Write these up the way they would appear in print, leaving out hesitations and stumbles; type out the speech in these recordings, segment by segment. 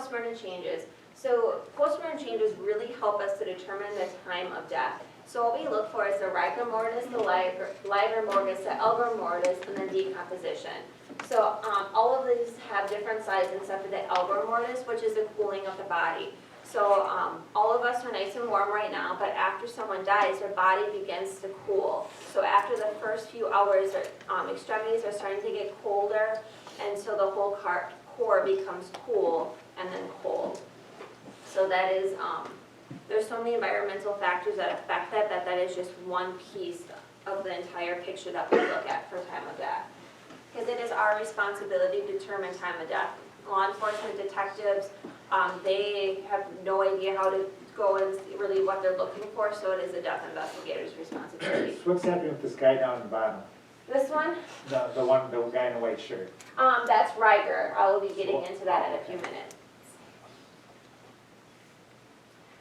postmortem changes. So postmortem changes really help us to determine the time of death. So what we look for is the rigor mortis, the livor mortis, the algor mortis, and then decomposition. So all of these have different sizes except for the algor mortis, which is the cooling of the body. So all of us are nice and warm right now, but after someone dies, their body begins to cool. So after the first few hours, extremities are starting to get colder until the whole core becomes cool and then cold. So that is, there's so many environmental factors that affect that, that is just one piece of the entire picture that we look at for time of death. Because it is our responsibility to determine time of death. Law enforcement detectives, they have no idea how to go and see really what they're looking for, so it is a death investigator's responsibility. So what's happening with this guy down at the bottom? This one? The guy in the white shirt. That's rigor. I will be getting into that in a few minutes.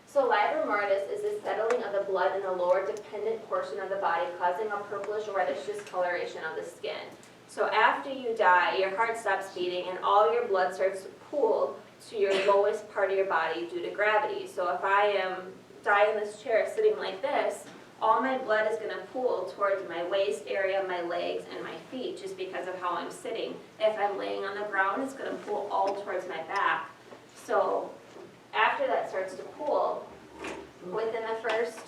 So livor mortis is the settling of the blood in the lower dependent portion of the body, causing a purplish reddish discoloration of the skin. So after you die, your heart stops beating and all your blood starts to pool to your lowest part of your body due to gravity. So if I die in this chair sitting like this, all my blood is going to pool towards my waist area, my legs, and my feet just because of how I'm sitting. If I'm laying on the ground, it's going to pool all towards my back. So after that starts to pool, within the first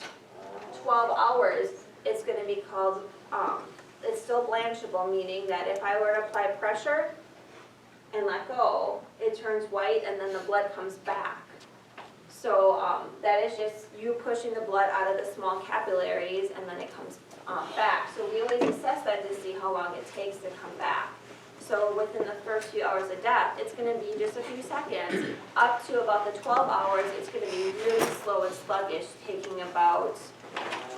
12 hours, it's going to be called, it's still blanchable, meaning that if I were to apply pressure and let go, it turns white and then the blood comes back. So that is just you pushing the blood out of the small capillaries and then it comes back. So we always assess that to see how long it takes to come back. So within the first few hours of death, it's going to be just a few seconds. Up to about the 12 hours, it's going to be really slow and sluggish, taking about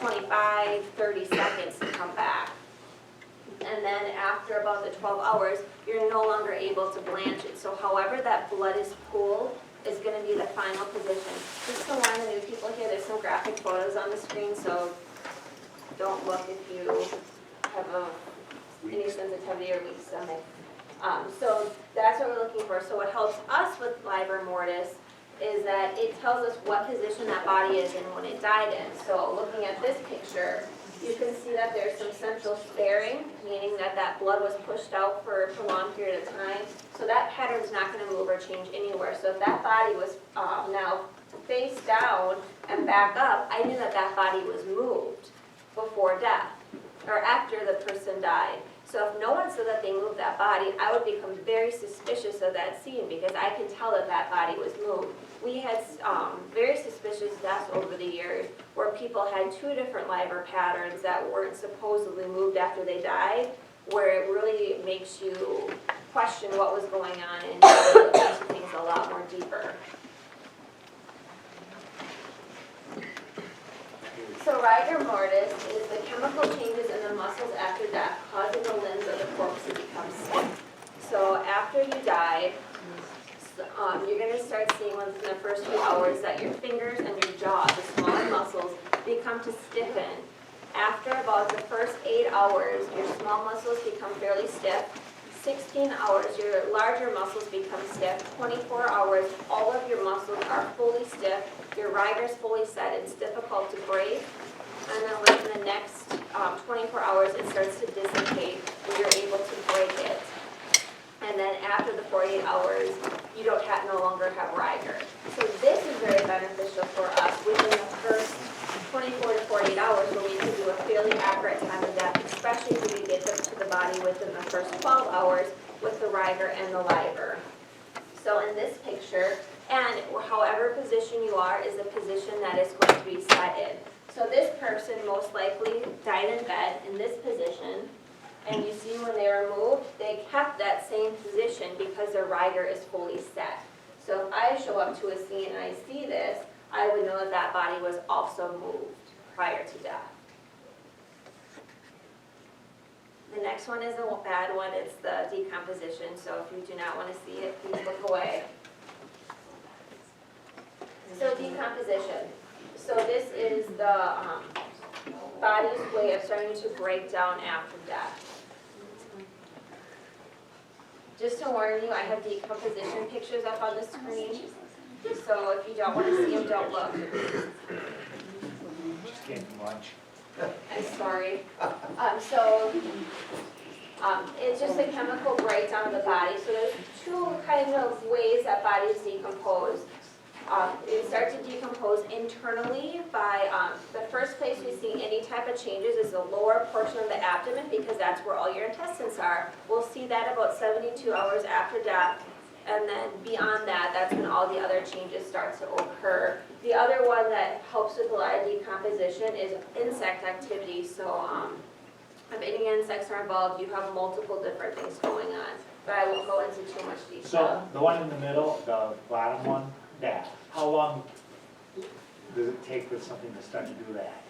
25, 30 seconds to come back. And then after about the 12 hours, you're no longer able to blanch it. So however that blood is pooled is going to be the final position. Just to warn the new people here, there's some graphic photos on the screen, so don't look if you have any sensitivity or weak stomach. So that's what we're looking for. So what helps us with livor mortis is that it tells us what position that body is in when it died in. So looking at this picture, you can see that there's some central sparing, meaning that that blood was pushed out for a prolonged period of time. So that pattern's not going to move or change anywhere. So if that body was now face down and back up, I knew that that body was moved before death or after the person died. So if no one said that they moved that body, I would become very suspicious of that scene because I could tell that that body was moved. We had very suspicious deaths over the years where people had two different livor patterns that weren't supposedly moved after they died, where it really makes you question what was going on and look into things a lot more deeper. So rigor mortis is the chemical changes in the muscles after death, causing the limbs of the corpse to become stiff. So after you die, you're going to start seeing within the first few hours that your fingers and your jaw, the smaller muscles, become to stiffen. After about the first 8 hours, your small muscles become fairly stiff. 16 hours, your larger muscles become stiff. 24 hours, all of your muscles are fully stiff. Your rigor is fully set. It's difficult to break. And then within the next 24 hours, it starts to dissipate and you're able to break it. And then after the 48 hours, you don't no longer have rigor. So this is very beneficial for us within the first 24 to 48 hours where we can do a fairly accurate time of death, especially when we get to the body within the first 12 hours with the rigor and the livor. So in this picture, and however position you are is the position that is going to be set in. So this person most likely died in bed in this position, and you see when they were moved, they kept that same position because their rigor is fully set. So if I show up to a scene and I see this, I would know that that body was also moved prior to death. The next one is a bad one. It's the decomposition. So if you do not want to see it, please look away. So decomposition. So this is the body's way of starting to break down after death. Just to warn you, I have decomposition pictures up on the screen, so if you don't want to see them, don't look. Just came from lunch. I'm sorry. It's just a chemical breakdown of the body. So there's two kind of ways that bodies decompose. They start to decompose internally by, the first place we see any type of changes is the lower portion of the abdomen because that's where all your intestines are. We'll see that about 72 hours after death. And then beyond that, that's when all the other changes start to occur. The other one that helps with a lot of decomposition is insect activity. So if any insects are involved, you have multiple different things going on. But I won't go into too much detail. So the one in the middle, the bottom one, that, how long does it take for something to start to do that?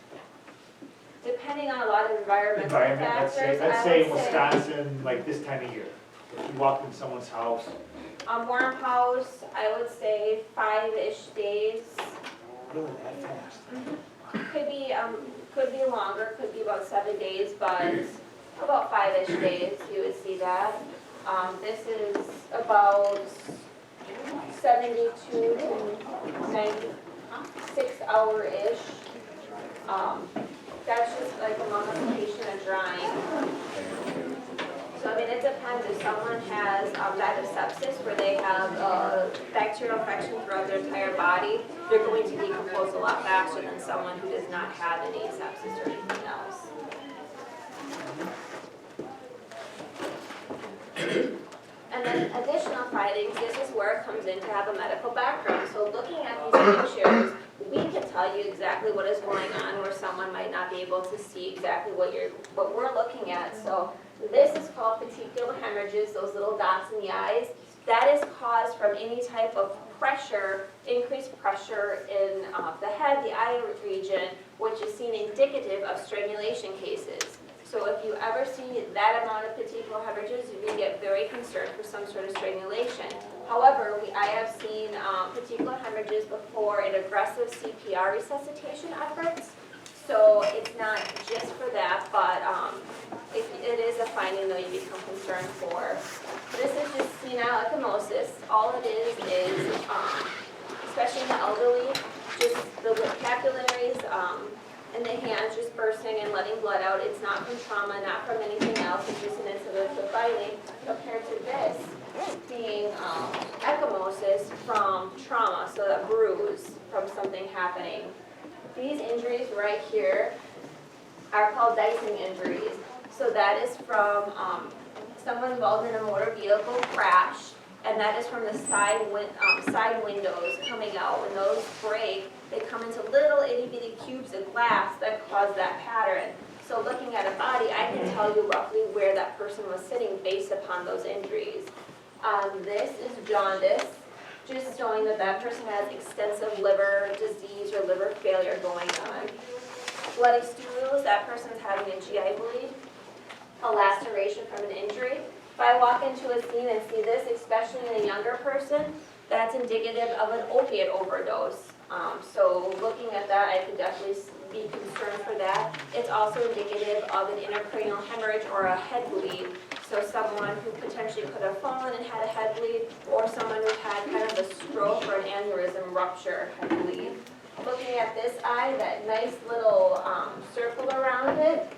Depending on a lot of environmental factors, Let's say in Wisconsin, like this time of year, if you walked in someone's house. Warm house, I would say 5-ish days. Really that fast? Could be longer, could be about 7 days, but about 5-ish days you would see that. This is about 72 to 96 hour-ish. That's just like a mummification and drying. So I mean, it depends. If someone has died of sepsis where they have bacterial infection throughout their entire body, they're going to decompose a lot faster than someone who does not have any sepsis or anything else. And then additional findings, this is where it comes in to have a medical background. So looking at these pictures, we can tell you exactly what is going on where someone might not be able to see exactly what we're looking at. So this is called petechial hemorrhages, those little dots in the eyes. That is caused from any type of pressure, increased pressure in the head, the eye region, which is seen indicative of strangulation cases. So if you ever see that amount of petechial hemorrhages, you can get very concerned for some sort of strangulation. However, I have seen petechial hemorrhages before in aggressive CPR resuscitation efforts. So it's not just for that, but it is a finding that you become concerned for. This is just senile ecchymosis. All it is, especially in the elderly, just the capillaries in the hands just bursting and letting blood out. It's not from trauma, not from anything else. It's just an incident of Balhnik, compared to this being ecchymosis from trauma, so a bruise from something happening. These injuries right here are called dicing injuries. So that is from someone involved in a motor vehicle crash, and that is from the side windows coming out. When those break, they come into little itty-bitty cubes of glass that cause that pattern. So looking at a body, I can tell you roughly where that person was sitting based upon those injuries. This is jaundice, just showing that that person has extensive liver disease or liver failure going on. Bloody stools, that person's having a GI bleed, a laceration from an injury. If I walk into a scene and see this, especially in a younger person, that's indicative of an opiate overdose. So looking at that, I could definitely be concerned for that. It's also indicative of an intracranial hemorrhage or a head bleed. So someone who potentially could have fallen and had a head bleed, or someone who had kind of a stroke or an aneurysm rupture head bleed. Looking at this eye, that nice little circle around it,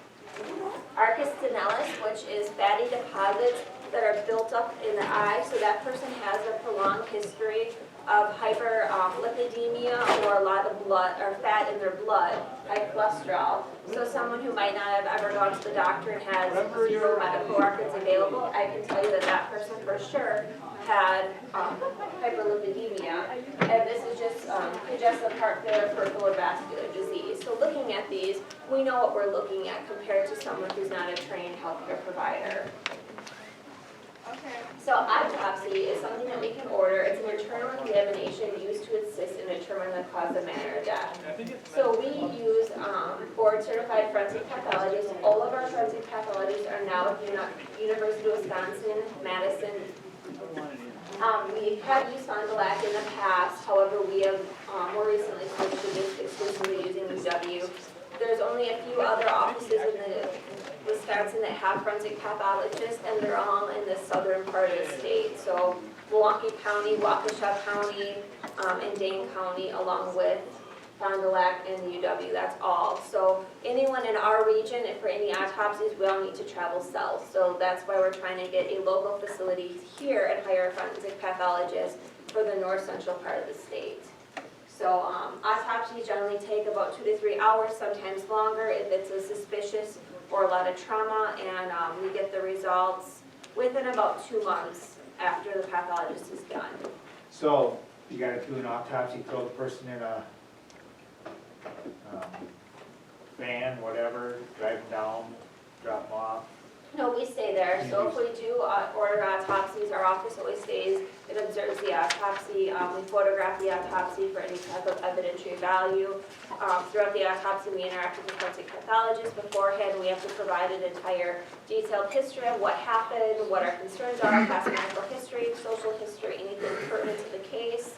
arcus stellaris, which is fatty deposits that are built up in the eye. So that person has a prolonged history of hyperlipidemia or a lot of blood or fat in their blood, high cholesterol. So someone who might not have ever gone to the doctor and has zero medical records available, I can tell you that that person for sure had hyperlipidemia. And this is just congestive heart failure, peripheral vascular disease. So looking at these, we know what we're looking at compared to someone who's not a trained healthcare provider. So autopsy is something that we can order. It's an internal examination used to assist in determining the cause of manner of death. So we use board-certified forensic pathologists. All of our forensic pathologists are now at University of Wisconsin, Madison. We have used Fond du Lac in the past. However, we have more recently switched to just exclusively using UW. There's only a few other offices in the Wisconsin that have forensic pathologists, and they're all in the southern part of the state. So Milwaukee County, Waukesha County, and Dane County, along with Fond du Lac and the UW, that's all. So anyone in our region, if for any autopsies, we all need to travel south. So that's why we're trying to get a local facility here and hire a forensic pathologist for the north central part of the state. So autopsies generally take about 2 to 3 hours, sometimes longer if it's a suspicious or a lot of trauma, and we get the results within about 2 months after the pathologist is done. So you gotta do an autopsy, throw the person in a van, whatever, drive them down, drop them off. No, we stay there, so if we do order autopsies, our office always stays, it observes the autopsy, we photograph the autopsy for any type of evidentiary value. Throughout the autopsy, we interact with the forensic pathologist beforehand, we have to provide an entire detailed history of what happened, what our concerns are, past medical history, social history, anything pertinent to the case.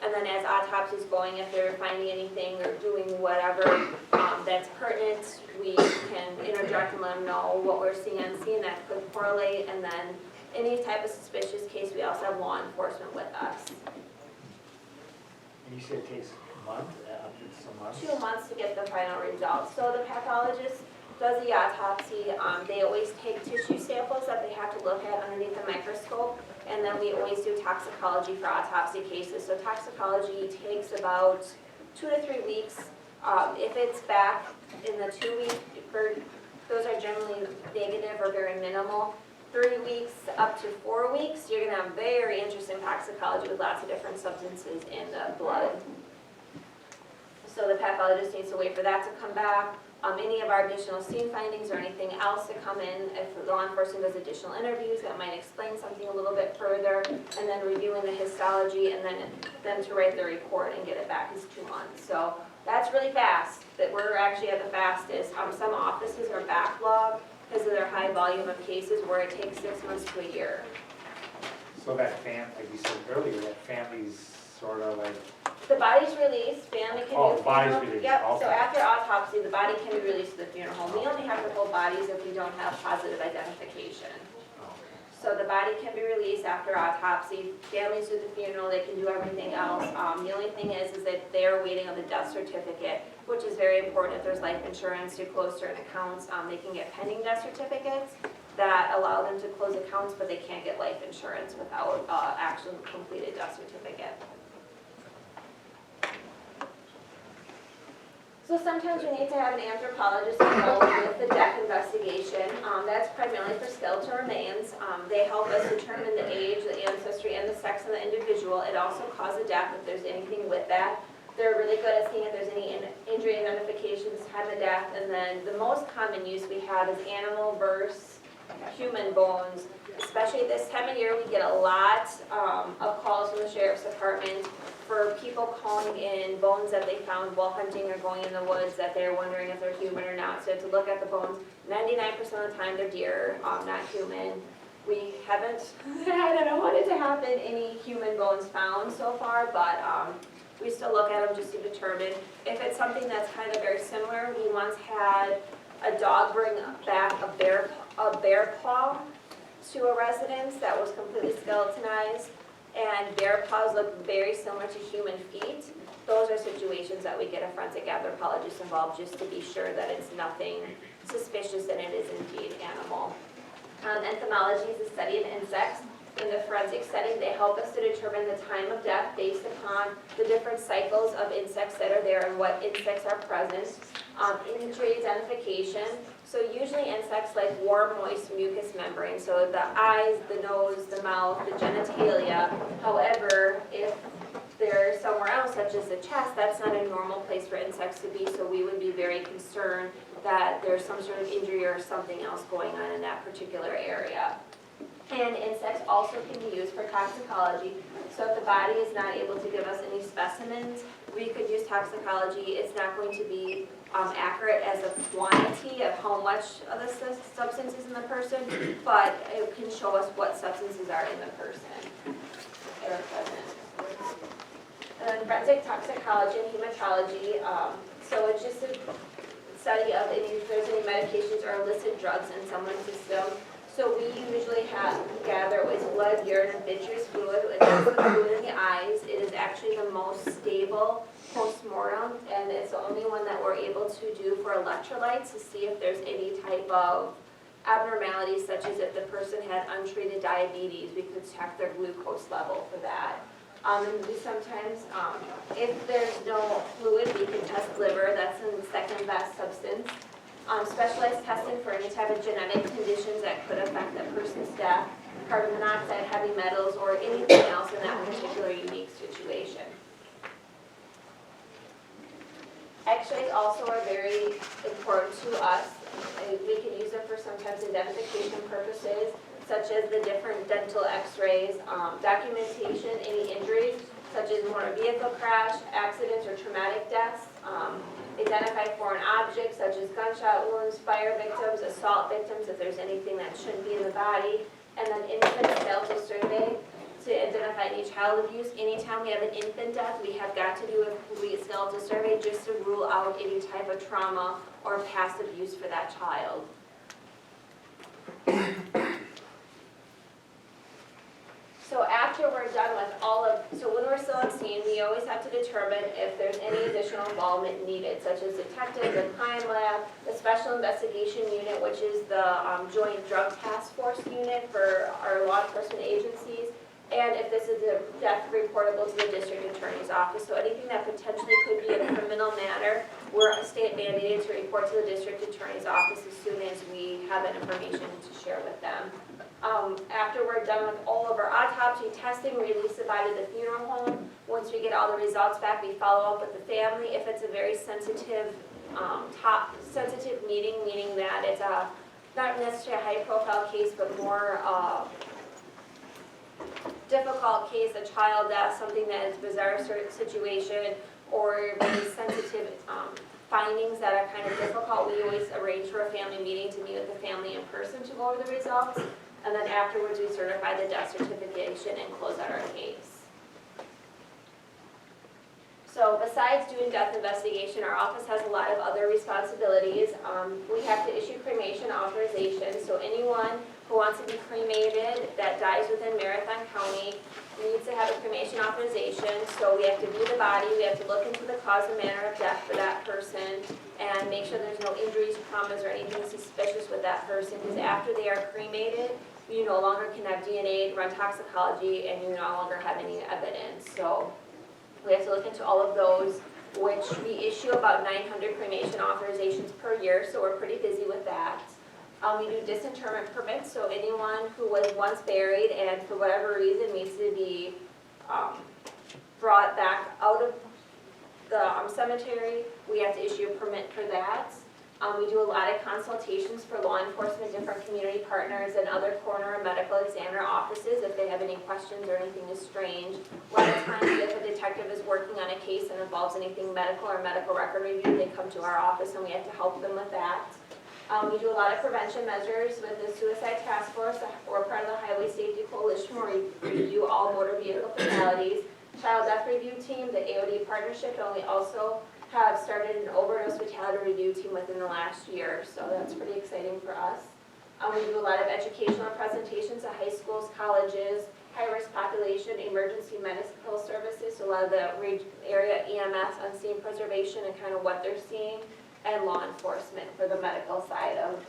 And then as autopsy's going, if they're finding anything or doing whatever that's pertinent, we can interject and let them know what we're seeing on scene that could correlate. And then any type of suspicious case, we also have law enforcement with us. And you said it takes a month, up to some months? 2 months to get the final results. So the pathologist does the autopsy. They always take tissue samples that they have to look at underneath the microscope. And then we always do toxicology for autopsy cases. So toxicology takes about 2 to 3 weeks. If it's back in the 2 week, those are generally negative or very minimal. 3 weeks up to 4 weeks, you're gonna have very interesting toxicology with lots of different substances in the blood. So the pathologist needs to wait for that to come back. Any of our additional scene findings or anything else to come in, if law enforcement does additional interviews that might explain something a little bit further, and then reviewing the histology, and then to write the report and get it back is 2 months. So that's really fast, that we're actually at the fastest. Some offices are backlogged because of their high volume of cases where it takes 6 months to a year. So that like you said earlier, that family's sort of like, The body's released, family can do oh, the body's funeral. released, Yep, okay. so after autopsy, the body can be released to the funeral home. We only have to hold bodies if we don't have positive identification. So the body can be released after autopsy, families do the funeral, they can do everything else. The only thing is that they're waiting on the death certificate, which is very important. If there's life insurance to close certain accounts, they can get pending death certificates that allow them to close accounts, but they can't get life insurance without actual completed death certificate. So sometimes we need to have an anthropologist involved with the death investigation. That's primarily for skeletal remains. They help us determine the age, the ancestry, and the sex of the individual. It also causes death if there's anything with that. They're really good at seeing if there's any injury identifications, time of death, and then the most common use we have is animal versus human bones. Especially this time of year, we get a lot of calls from the sheriff's department for people calling in bones that they found while hunting or going in the woods that they're wondering if they're human or not. So to look at the bones, 99% of the time they're deer, not human. We haven't, I don't want it to happen, any human bones found so far, but we still look at them just to determine. If it's something that's kind of very similar, we once had a dog bring back a bear paw to a residence that was completely skeletonized, and bear paws look very similar to human feet. Those are situations that we get a forensic anthropologist involved just to be sure that it's nothing suspicious and it is indeed animal. Entomology is the study of insects. In the forensic setting, they help us to determine the time of death based upon the different cycles of insects that are there and what insects are present. Injury identification. So usually insects like warm, moist mucous membrane. So the eyes, the nose, the mouth, the genitalia. However, if they're somewhere else, such as the chest, that's not a normal place for insects to be. So we would be very concerned that there's some sort of injury or something else going on in that particular area. And insects also can be used for toxicology. So if the body is not able to give us any specimens, we could use toxicology. It's not going to be accurate as a quantity of how much of the substance is in the person, but it can show us what substances are in the person that are present. And then forensic toxicology and hematology. So it's just study of if there's any medications or illicit drugs in someone's system. So we usually gather always blood, urine, and vitreous fluid, and that's the fluid in the eyes. It is actually the most stable post-mortem, and it's the only one that we're able to do for electrolytes to see if there's any type of abnormalities, such as if the person had untreated diabetes, we could check their glucose level for that. And we sometimes, if there's no fluid, we can test liver. That's the second best substance. Specialized testing for any type of genetic conditions that could affect that person's death, carbon monoxide, heavy metals, or anything else in that particular unique situation. X-rays also are very important to us. We can use them for sometimes identification purposes, such as the different dental X-rays, documentation, any injuries, such as motor vehicle crash, accidents, or traumatic deaths, identify foreign objects such as gunshot wounds, fire victims, assault victims, if there's anything that shouldn't be in the body, and then infant skeletal survey to identify any child abuse. Anytime we have an infant death, we have got to do a complete skeletal survey just to rule out any type of trauma or past abuse for that child. So after we're done with so when we're still on scene, we always have to determine if there's any additional involvement needed, such as detectives and crime lab, the special investigation unit, which is the joint drug task force unit for our law enforcement agencies, and if this is a death reportable to the district attorney's office. So anything that potentially could be a criminal matter, we're state mandated to report to the district attorney's office as soon as we have that information to share with them. After we're done with all of our autopsy testing, we release the body to the funeral home. Once we get all the results back, we follow up with the family. If it's a very sensitive, sensitive meeting, meaning that it's not necessarily a high-profile case, but more difficult case, a child death, something that is a bizarre situation, or really sensitive findings that are kind of difficult, we always arrange for a family meeting to meet with the family in person to go over the results. And then afterwards, we certify the death certification and close out our case. So besides doing death investigation, our office has a lot of other responsibilities. We have to issue cremation authorization, so anyone who wants to be cremated that dies within Marathon County needs to have a cremation authorization. So we have to view the body, we have to look into the cause and manner of death for that person, and make sure there's no injuries, traumas, or anything suspicious with that person, because after they are cremated, you no longer can have DNA, run toxicology, and you no longer have any evidence. So we have to look into all of those, which we issue about 900 cremation authorizations per year, so we're pretty busy with that. We do disinterment permits, so anyone who was once buried and for whatever reason needs to be brought back out of the cemetery, we have to issue a permit for that. We do a lot of consultations for law enforcement, different community partners, and other coroner and medical examiner offices if they have any questions or anything is strange. A lot of times if a detective is working on a case and involves anything medical or medical record review, they come to our office and we have to help them with that. We do a lot of prevention measures with the Suicide Task Force. We're part of the Highway Safety Coalition where we review all motor vehicle fatalities. Child Death Review Team, the AOD partnership, and we also have started an overdose fatality review team within the last year, so that's pretty exciting for us. We do a lot of educational presentations at high schools, colleges, high-risk population, emergency medical services, so a lot of the area EMS on scene preservation and kind of what they're seeing, and law enforcement for the medical side of.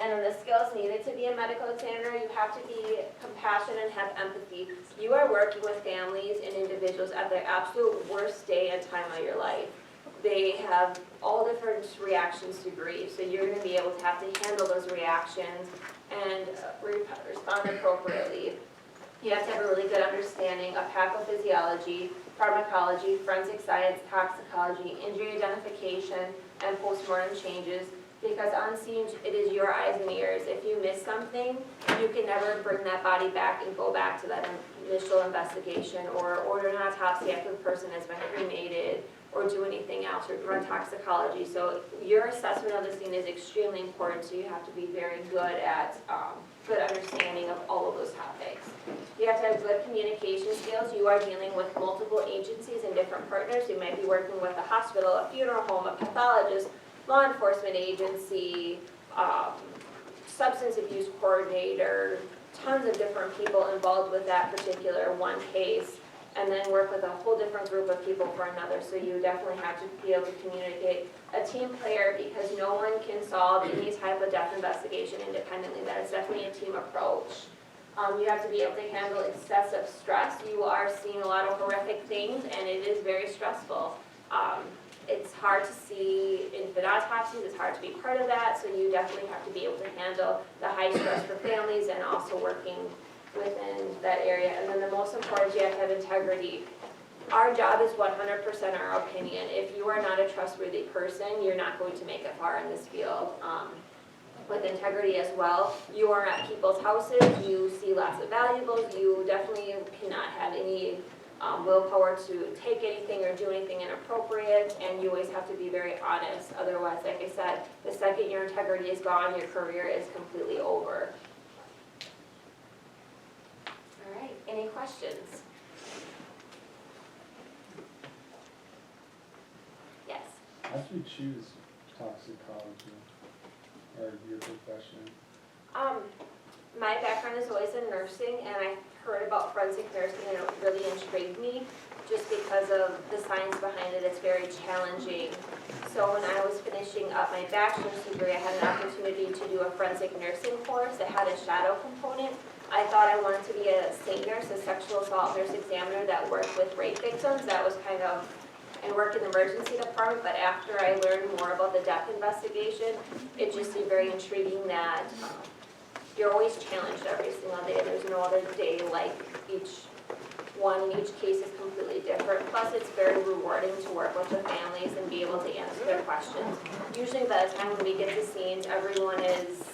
And then the skills needed to be a medical examiner, you have to be compassionate and have empathy. You are working with families and individuals at their absolute worst day and time of your life. They have all different reactions to grief, so you're going to be able to have to handle those reactions and respond appropriately. You have to have a really good understanding of pathophysiology, pharmacology, forensic science, toxicology, injury identification, and postmortem changes. Because on scene, it is your eyes and ears. If you miss something, you can never bring that body back and go back to that initial investigation or order an autopsy after the person has been cremated or do anything else or run toxicology. So your assessment of the scene is extremely important, so you have to be very good at good understanding of all of those topics. You have to to have good communication skills. You are dealing with multiple agencies and different partners. You might be working with a hospital, a funeral home, a pathologist, law enforcement agency, substance abuse coordinator, tons of different people involved with that particular one case, and then work with a whole different group of people for another. So you definitely have to be able to communicate. A team player, because no one can solve any type of death investigation independently. That is definitely a team approach. You have to be able to handle excessive stress. You are seeing a lot of horrific things, and it is very stressful. It's hard to see infant autopsies, it's hard to be part of that, so you definitely have to be able to handle the high stress for families and also working within that area. And then the most important is you have to have integrity. Our job is 100% our opinion. If you are not a trustworthy person, you're not going to make it far in this field. With integrity as well, you are at people's houses, you see lots of valuables, you definitely cannot have any willpower to take anything or do anything inappropriate, and you always have to be very honest. Otherwise, like I said, the second your integrity is gone, your career is completely over. All right, any questions? Yes? How did you choose toxicology or your profession? My background is always in nursing, and I heard about forensic nursing and it really intrigued me just because of the science behind it. It's very challenging. So when I was finishing up my bachelor's degree, I had an opportunity to do a forensic nursing course that had a shadow component. I thought I wanted to be a SANE nurse, a sexual assault nurse examiner that worked with rape victims. That was kind of, and worked in the emergency department, but after I learned more about the death investigation, it just seemed very intriguing that you're always challenged every single day. There's no other day like each case is completely different. Plus, it's very rewarding to work with the families and be able to answer their questions. Usually by the time when we get to scenes, everyone is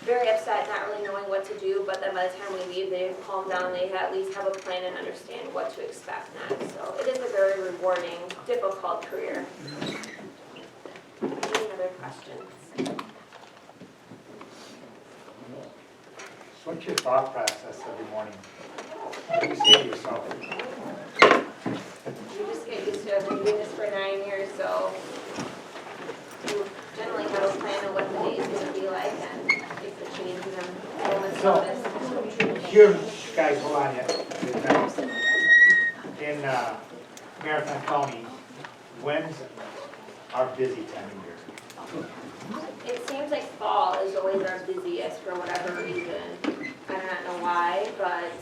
very upset, not really knowing what to do, but then by the time we leave, they calm down, they at least have a plan and understand what to expect next. So it is a very rewarding, difficult career. Any other questions? So what's your thought process every morning? What do you say to yourself? You just get used to it. I've been doing this for 9 years, so you generally have a plan of what the day is going to be like, and if it changes them, moments So- notice. Here, guys, hold on yet. In Marathon County, when's our busy time of year? It seems like fall is always our busiest for whatever reason. I do not know why, but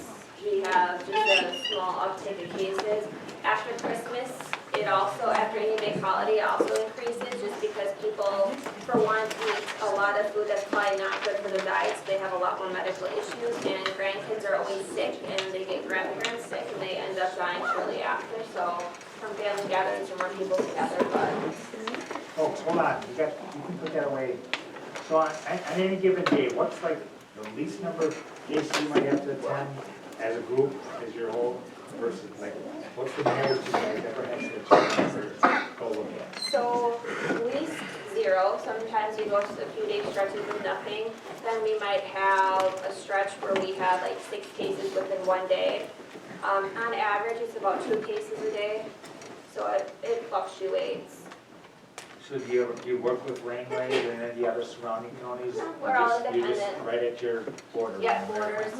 we have just a small uptick of cases. After Christmas, it also, after any big holiday, it also increases just because people, for one, eat a lot of food that's probably not good for their diets. They have a lot more medical issues, and grandkids are always sick, and they get grandparents sick, and they end up dying shortly after. So from family gatherings or more people together, but Oh, hold on, you can put that away. So on any given day, what's like the least number of cases you might have to attend as a group, as your whole, versus like, what's the most you guys ever had to go look at? so at least 0. Sometimes you go a few day stretches with nothing. Then we might have a stretch where we have like 6 cases within one day. On average, it's about 2 cases a day, so it fluctuates. So do you work with Langway and then the other surrounding counties? We're all You're just independent. right at your border? Yeah, borders.